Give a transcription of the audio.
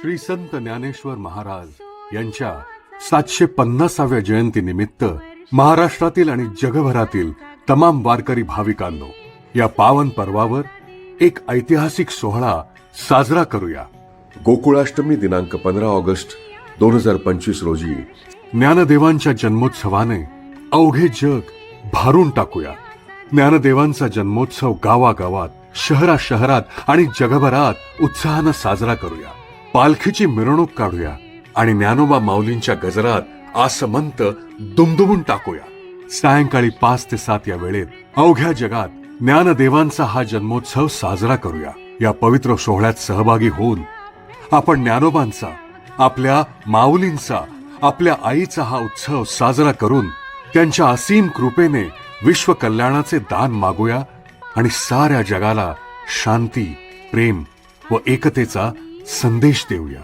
श्री संत ज्ञानेश्वर महाराज यांच्या 750व्या जयंतीनिमित्त महाराष्ट्रातील आणि जगभरातील तमाम वारकरी भाविकांनो, या पावन पर्वावर एक ऐतिहासिक सोहळा साजरा करूया। गोकुळाष्टमी दिनांक 15 ऑगस्ट 2025 रोजी ज्ञानदेवांच्या जन्मोत्सवाने अवघे जग भारून टाकूया। ज्ञानदेवांचा जन्मोत्सव गावागावात, शहराशहरात आणि जगभरात उत्साहानं साजरा करूया। पालखीची मिरवणूक काढूया आणि ज्ञानोबा माऊलींच्या गजरात आसमंत दुमदुमून टाकूया। सायंकाळी 5 ते 7 या वेळेत अवघ्या जगात ज्ञानदेवांचा हा जन्मोत्सव साजरा करूया। या पवित्र सोहळ्यात सहभागी होऊन आपण ज्ञानोबांचा, आपल्या माऊलींचा, आपल्या आईचा हा उत्सव साजरा करून त्यांच्या असीम कृपेने विश्व कल्याणाचे दान मागूया आणि साऱ्या जगाला शांती, प्रेम व एकतेचा संदेश देऊया।